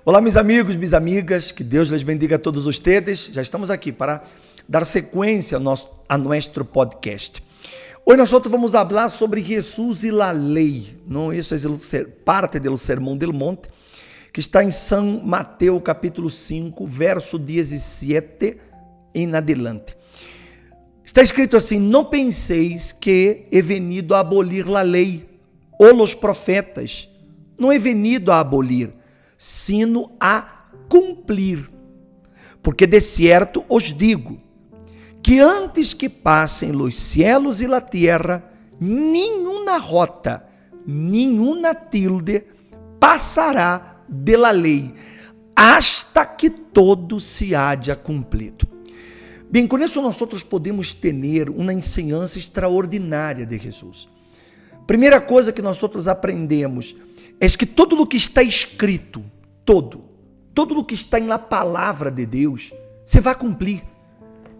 Olá, meus amigos, minhas amigas, que Deus les bendiga a todos ustedes. Já estamos aqui para dar sequência a nosso podcast. Hoje nós vamos falar sobre Jesus e a lei. Não, isso é parte do Sermão del Monte, que está em São Mateus capítulo 5, verso 17 em adelante. Está escrito assim: não penseis que he venido a abolir a lei ou os profetas. Não he venido a abolir, sino a cumprir. Porque de certo os digo, que antes que passem os céus e a terra, nenhuma rota, nenhuma tilde passará de la lei, hasta que todo se haja cumprido. Bem, com isso nós podemos ter uma ensinança extraordinária de Jesus. Primeira coisa que nós aprendemos é que tudo o que está escrito, tudo o que está na palavra de Deus, você vai cumprir.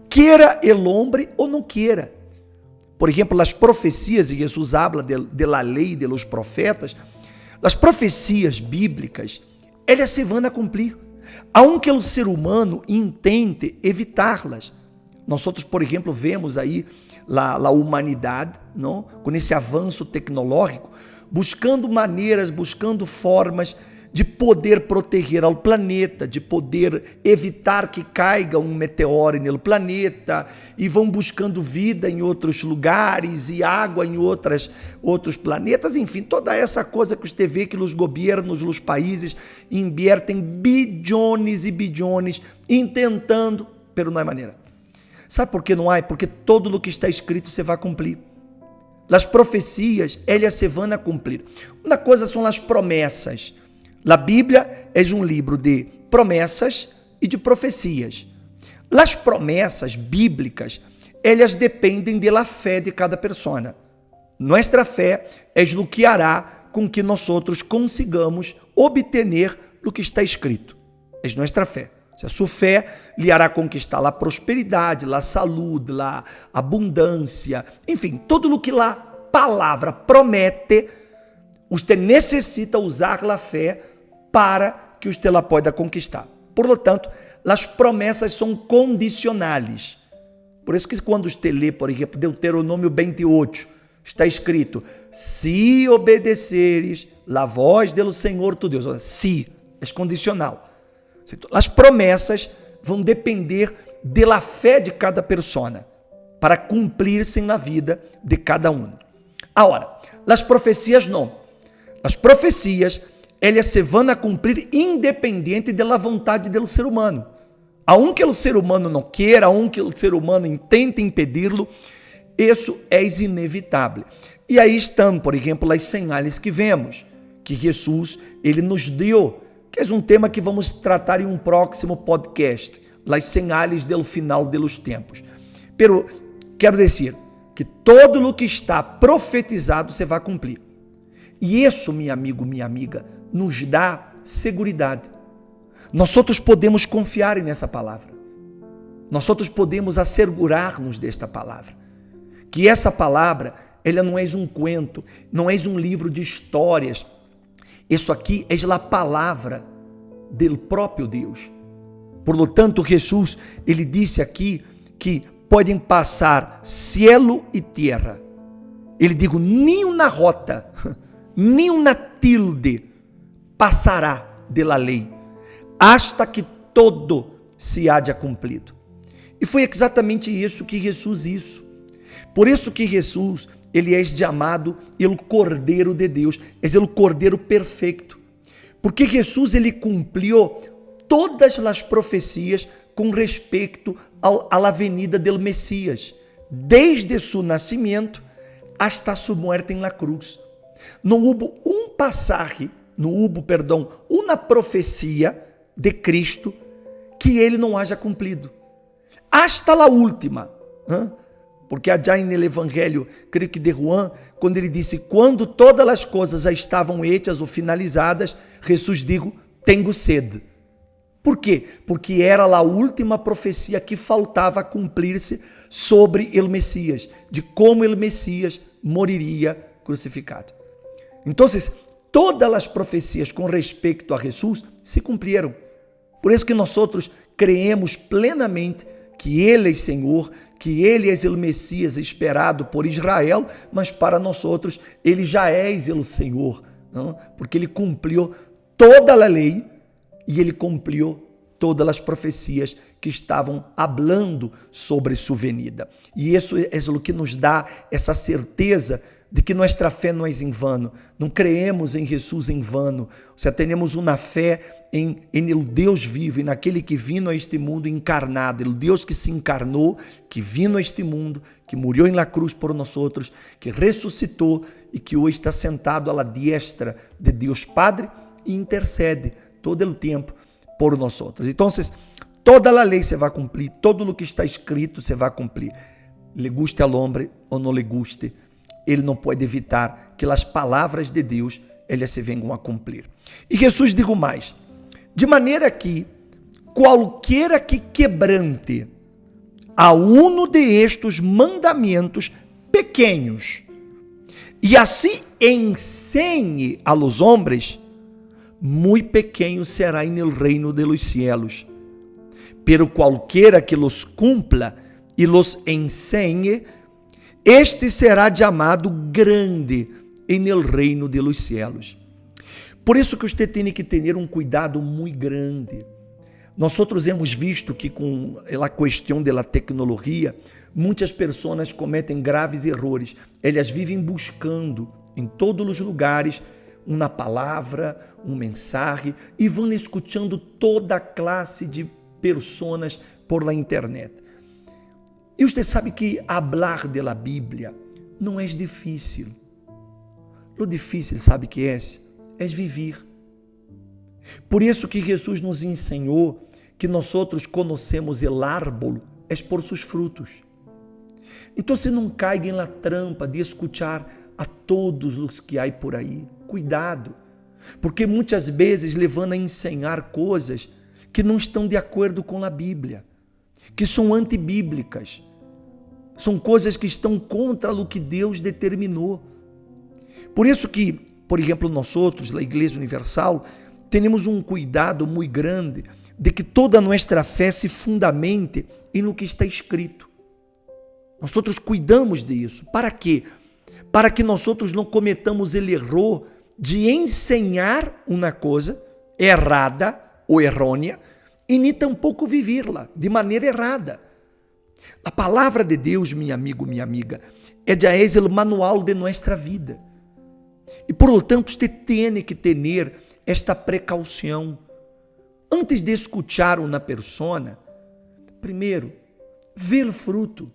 Queira el hombre ou não queira. Por exemplo, as profecias, e Jesus habla de la lei de los profetas, as profecias bíblicas, elas se vão a cumprir, aunque o ser humano intente evitá-las. Nós, por exemplo, vemos aí a humanidade, não? Com esse avanço tecnológico, buscando maneiras, buscando formas de poder proteger ao planeta, de poder evitar que caiga um meteoro no planeta, e vão buscando vida em outros lugares e água em outros planetas, enfim, toda essa coisa que você vê que os governos, os países invertem bilhões e bilhões intentando, pero não é maneira. Sabe por que não há? Porque todo o que está escrito você vai cumprir. As profecias, elas se vão a cumprir. Uma coisa são as promessas. A Bíblia é um livro de promessas e de profecias. As promessas bíblicas, elas dependem da fé de cada pessoa. Nossa fé é o que hará com que nós consigamos obter o que está escrito. É nossa fé. Se a sua fé lhe hará conquistar a prosperidade, a saúde, a abundância, enfim, tudo o que a palavra promete, você necessita usar a fé para que você la possa conquistar. Por lo tanto, as promessas são condicionais. Por isso que quando você lê, por exemplo, Deuteronômio 28, está escrito: se obedeceres la voz do Senhor tu Deus. Se, é condicional. As promessas vão depender da fé de cada pessoa para cumprir-se na vida de cada um. Agora, as profecias não. As profecias, elas se vão a cumprir independente da vontade do ser humano. Aunque o ser humano não queira, aunque o ser humano intente impedi-lo, isso é inevitável. E aí estão, por exemplo, as sinais que vemos, que Jesus ele nos deu, que é um tema que vamos tratar em um próximo podcast, as sinais do final dos tempos. Pero quero dizer que todo o que está profetizado você vai cumprir. E isso, meu amigo, minha amiga, nos dá seguridade. Nós podemos confiar nessa palavra. Nós podemos assegurar-nos desta palavra. Que essa palavra, ela não é um cuento, não é um livro de histórias. Isso aqui é a palavra do próprio Deus. Por lo tanto, Jesus, ele disse aqui que podem passar cielo e terra. Ele digo, nenhuma rota, nenhuma tilde passará de la lei, hasta que todo se haja cumprido. E foi exatamente isso que Jesus hizo. Por isso que Jesus, ele é chamado o Cordeiro de Deus, é o Cordeiro perfeito. Porque Jesus, ele cumpriu todas as profecias com respeito à venida do Messias, desde seu nascimento hasta sua morte na cruz. Não houve uma profecia de Cristo que ele não haja cumprido. Hasta a última. Porque já no Evangelho, creio que de Juan, quando ele disse, quando todas as coisas já estavam hechas ou finalizadas, Jesus digo, tenho sede. Por quê? Porque era a última profecia que faltava cumprir-se sobre o Messias, de como o Messias moriria crucificado. Então, todas as profecias com respeito a Jesus se cumpriram. Por isso que nós outros creemos plenamente que Ele é Senhor, que Ele é o Messias esperado por Israel, mas para nós outros Ele já é o Senhor, não? Porque Ele cumpriu toda a lei e Ele cumpriu todas as profecias que estavam falando sobre sua venida. E isso é o que nos dá essa certeza de que nossa fé não é em vano. Não creemos em Jesus em vano. Ou seja, temos uma fé em o Deus vivo e naquele que vino a este mundo encarnado, o Deus que se encarnou, que vino a este mundo, que morreu na cruz por nós outros, que ressuscitou e que hoje está sentado à diestra de Deus Padre e intercede todo o tempo por nós outros. Então, toda a lei se vai cumprir, todo o que está escrito se vai cumprir. Le guste ao homem ou não le guste, ele não pode evitar que as palavras de Deus elas se venham a cumprir. E Jesus digo mais, de maneira que qualquer que quebrante a uno de estes mandamentos pequenos e assim ensine a los hombres, muito pequeno será en el reino de los cielos. Pero qualquer que los cumpla e los ensine, este será chamado grande en el reino de los cielos. Por isso que você tem que ter um cuidado muito grande. Nós outros hemos visto que com a questão da tecnologia, muitas pessoas cometem graves erros. Elas vivem buscando em todos os lugares uma palavra, um mensagem e vão escutando toda classe de pessoas por la internet. E você sabe que falar da Bíblia não é difícil. O difícil, sabe que é? É viver. Por isso que Jesus nos ensinou que nós outros conhecemos o árvore é por seus frutos. Então, se não caiga na trampa de escutar a todos os que há por aí. Cuidado, porque muitas vezes levam a ensinar coisas que não estão de acordo com a Bíblia, que são antibíblicas, são coisas que estão contra o que Deus determinou. Por isso que, por exemplo, nós outros, a Igreja Universal, temos um cuidado muito grande de que toda a nossa fé se fundamente em o que está escrito. Nós outros cuidamos disso. Para quê? Para que nós outros não cometamos o erro de ensinar uma coisa errada ou errônea e nem tampouco vivê-la de maneira errada. A palavra de Deus, meu amigo, minha amiga, é o manual de nossa vida. E, por lo tanto, você tem que ter esta precaução. Antes de escutar uma persona, primeiro, vê o fruto.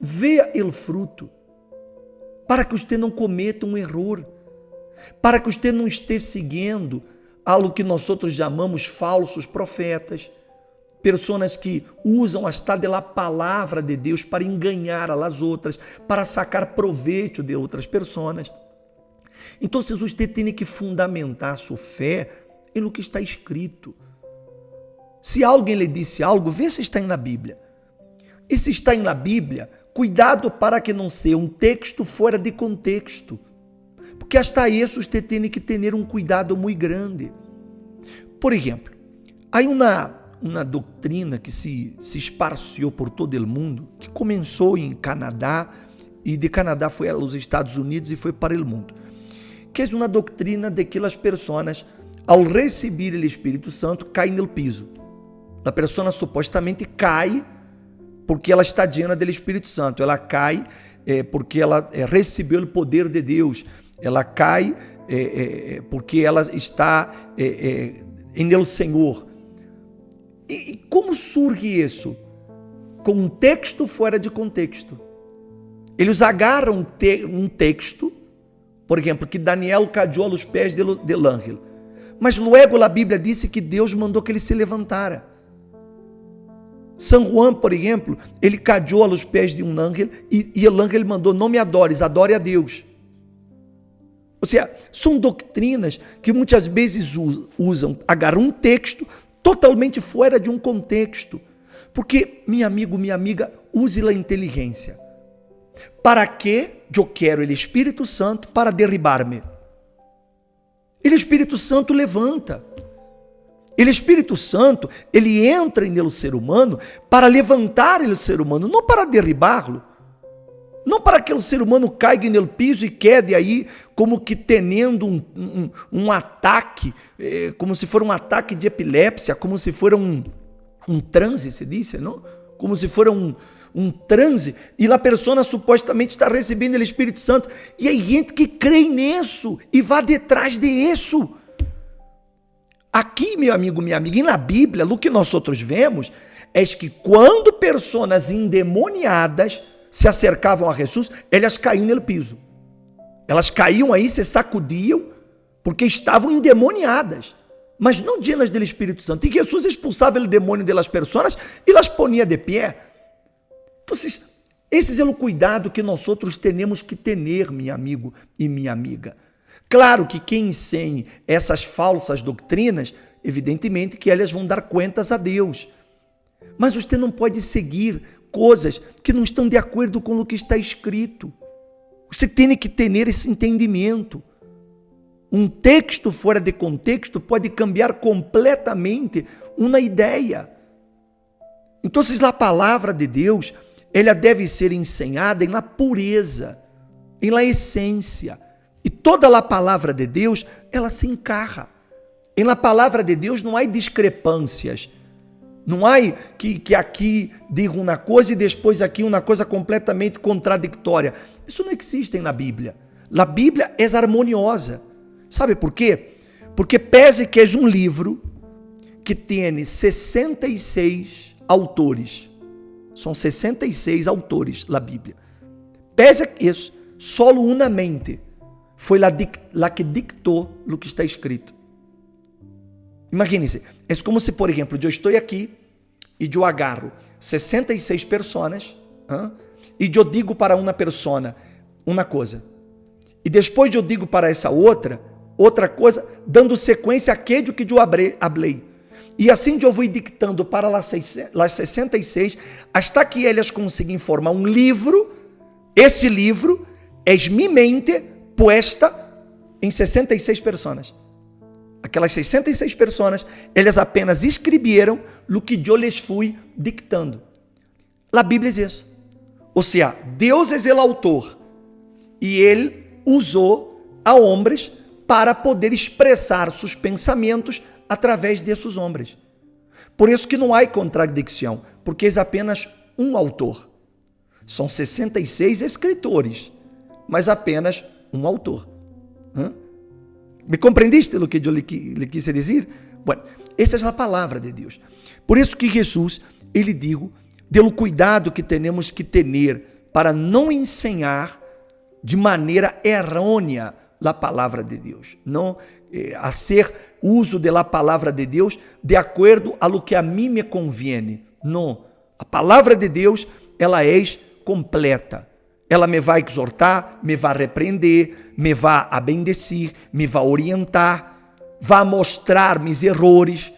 Veja o fruto. Para que você não cometa um erro. Para que você não esteja seguindo algo que nós outros chamamos falsos profetas. Pessoas que usam hasta da palavra de Deus para enganar as outras, para sacar proveito de outras pessoas. Então, você tem que fundamentar sua fé em lo que está escrito. Se alguém lhe disse algo, vê se está na Bíblia. E se está na Bíblia, cuidado para que não seja um texto fora de contexto. Porque hasta isso você tem que ter um cuidado muito grande. Por exemplo, há uma doutrina que se esparciou por todo o mundo, que começou em Canadá, e de Canadá foi aos Estados Unidos e foi para o mundo. Que é uma doutrina de que as pessoas, ao receber o Espírito Santo, caem no piso. A pessoa supostamente cai porque ela está llena do Espírito Santo. Ela cai porque ela recebeu o poder de Deus. Ela cai porque ela está em el Senhor. E como surge isso? Com um texto fora de contexto. Eles agarram um texto, por exemplo, que Daniel caiu aos pés del ángel. Mas luego a Bíblia disse que Deus mandou que ele se levantara. São Juan, por exemplo, ele caiu aos pés de um ángel e o ángel mandou: não me adores, adore a Deus. Ou seja, são doutrinas que muitas vezes agarram um texto totalmente fora de um contexto. Porque, meu amigo, minha amiga, use a inteligência. Para que eu quero o Espírito Santo para derribar-me? Ele, Espírito Santo, levanta. Ele, Espírito Santo, ele entra no ser humano para levantar o ser humano, não para derribá-lo. Não para que o ser humano caiga no piso e quede aí como que tendo um ataque, como se for um ataque de epilepsia, como se for um transe, se diz, não? Como se for um transe, e a pessoa supostamente está recebendo o Espírito Santo, e hay gente que crê nisso e vai detrás de isso. Aqui, meu amigo, minha amiga, e na Bíblia, o que nós outros vemos é que quando pessoas endemoniadas se acercavam a Jesus, elas caíam no piso. Elas caíam aí, se sacudiam, porque estavam endemoniadas, mas não llenas do Espírito Santo. E Jesus expulsava o demônio das pessoas e las ponia de pé. Então, esse é o cuidado que nós outros temos que ter, meu amigo e minha amiga. Claro que quem ensine essas falsas doutrinas, evidentemente que elas vão dar contas a Deus. Mas você não pode seguir coisas que não estão de acordo com o que está escrito. Você tem que ter esse entendimento. Um texto fora de contexto pode cambiar completamente uma ideia. Então, a palavra de Deus, ela deve ser ensinada na pureza, na essência. E toda a palavra de Deus, ela se encarra. E na palavra de Deus não há discrepâncias. Não há que aqui diga uma coisa e depois aqui uma coisa completamente contraditória. Isso não existe na Bíblia. A Bíblia é harmoniosa. Sabe por quê? Porque pese que é um livro que tem 66 autores. São 66 autores a Bíblia. Pese que isso, solo uma mente foi la que dictou o que está escrito. Imagine-se, é como se, por exemplo, eu estou aqui e eu agarro 66 pessoas e eu digo para uma pessoa uma coisa. E depois eu digo para essa outra coisa, dando sequência àquilo que eu falei. E assim eu vou dictando para as 66, até que elas conseguem formar um livro. Esse livro é minha mente posta em 66 pessoas. Aquelas 66 pessoas, elas apenas escreveram o que eu lhes fui dictando. A Bíblia é isso. Ou seja, Deus é o autor e ele usou a homens para poder expressar seus pensamentos através desses homens. Por isso que não há contradição, porque é apenas um autor. São 66 escritores, mas apenas um autor. Me compreendiste o que eu lhe quis dizer? Bueno, essa é a palavra de Deus. Por isso que Jesus, ele digo, do cuidado que temos que ter para não ensinar de maneira errônea a palavra de Deus. Não fazer uso da palavra de Deus de acordo a lo que a mim me conviene. Não. A palavra de Deus, ela é completa. Ela me vai exortar, me vai repreender, me vai abendecer, me vai orientar, vai mostrar meus erros,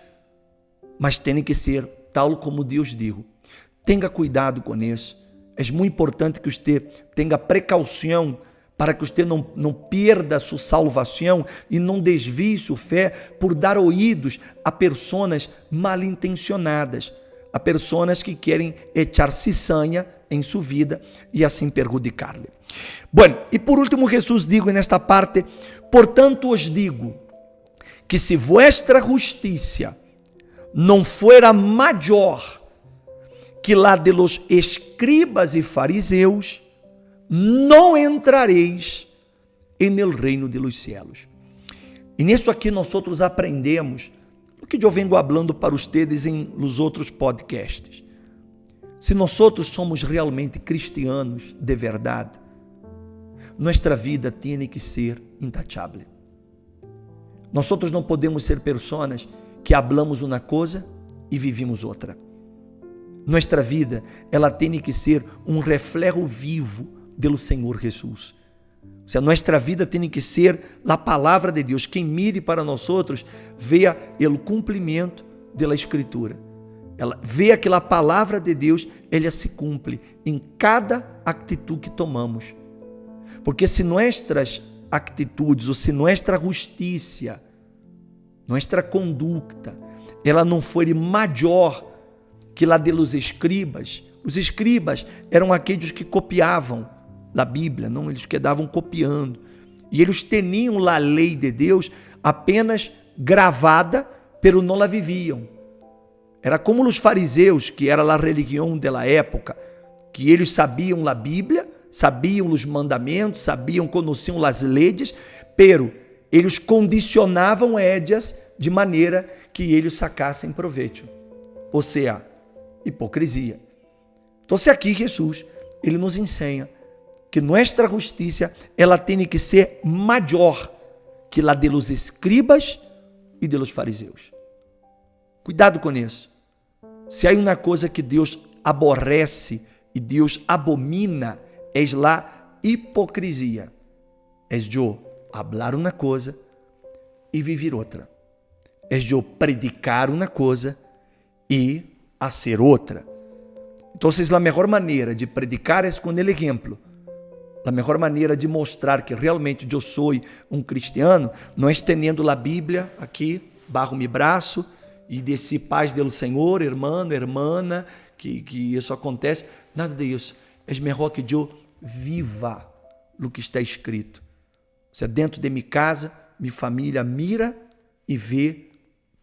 mas tem que ser tal como Deus diz. Tenha cuidado com isso. É muito importante que você tenha precaução para que você não perda sua salvação e não desvie sua fé por dar ouvidos a pessoas mal intencionadas, a pessoas que querem echar cizaña em sua vida e assim perjudicar-lhe. Bueno, e por último Jesus digo nesta parte, portanto os digo, que se vuestra justiça não fuera maior que la de los escribas e fariseus, não entrareis en el reino de los cielos. E nisso aqui nós outros aprendemos o que eu venho falando para vocês em los outros podcasts. Se nós outros somos realmente cristianos de verdade, nossa vida tem que ser intachable. Nós outros não podemos ser pessoas que hablamos uma coisa e vivimos outra. Nossa vida, ela tem que ser um reflexo vivo do Senhor Jesus. Ou seja, nossa vida tem que ser a palavra de Deus. Quem mire para nós outros, veja o cumprimento da Escritura. Ela vê que a palavra de Deus, ela se cumpre em cada atitude que tomamos. Porque se nossas atitudes, ou se nossa justiça, nossa conduta, ela não for maior que a de los escribas. Os escribas eram aqueles que copiavam a Bíblia, não, eles quedavam copiando. E eles tinham a lei de Deus apenas gravada, pero não la viviam. Era como os fariseus, que era a religião da época, que eles sabiam a Bíblia, sabiam os mandamentos, conheciam as leis, pero eles condicionavam elas de maneira que eles sacassem proveito. Ou seja, hipocrisia. Então, se aqui Jesus, ele nos ensina que nossa justiça, ela tem que ser maior que a de los escribas e de los fariseus. Cuidado com isso. Se há uma coisa que Deus aborrece e Deus abomina, é a hipocrisia. É eu falar uma coisa e viver outra. É eu predicar uma coisa e fazer outra. Então, a melhor maneira de predicar é com o exemplo. A melhor maneira de mostrar que realmente eu sou um cristiano não é tendo a Bíblia aqui, barro meu braço e desci paz do Senhor, irmão, irmã, que isso acontece. Nada disso. É melhor que eu viva o que está escrito. Ou seja, dentro de minha casa, minha família mira e vê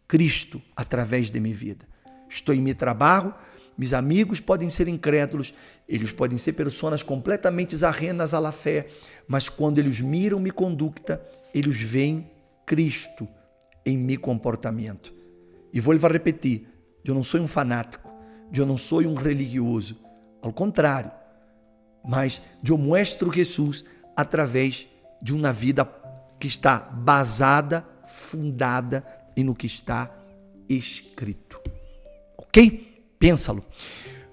Cristo através de minha vida. Estou em meu trabalho, meus amigos podem ser incrédulos, eles podem ser pessoas completamente ajenas à fé, mas quando eles miram minha conduta, eles veem Cristo em meu comportamento. E vou repetir, eu não sou um fanático, eu não sou um religioso, ao contrário, mas eu mostro Jesus através de uma vida que está basada, fundada no que está escrito. Ok? Pénsalo.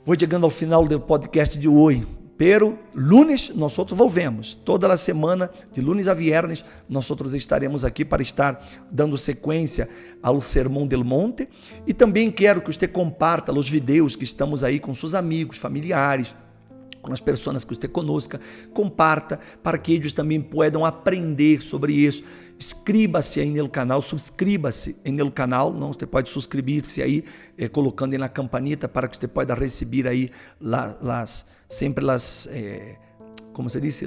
Vou chegando ao final do podcast de hoje. Pero lunes nós volvemos. Toda a semana, de lunes a viernes, nós estaremos aqui para estar dando sequência ao Sermão del Monte. E também quero que você comparta os vídeos que estamos aí com seus amigos, familiares, com as pessoas que você conosca. Comparta para que eles também possam aprender sobre isso. Inscreva-se aí no canal, subscreva-se no canal, não, você pode subscrever-se aí, colocando aí na campanita para que você possa receber aí sempre como se diz,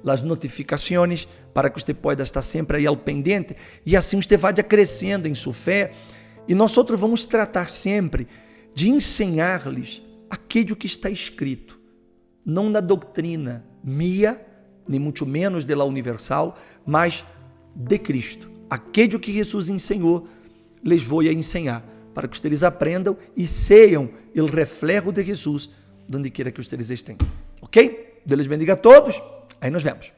as notificações, para que você possa estar sempre aí ao pendente, e assim você vai crescendo em sua fé, e nós vamos tratar sempre de ensinar-lhes aquilo que está escrito, não na doutrina minha, nem muito menos de la universal, mas de Cristo. Aquilo que Jesus ensinou, lhes vou ensinar, para que vocês aprendam e sejam o reflexo de Jesus, donde quiera que vocês estejam. Ok? Deus bendiga a todos. Aí nos vemos.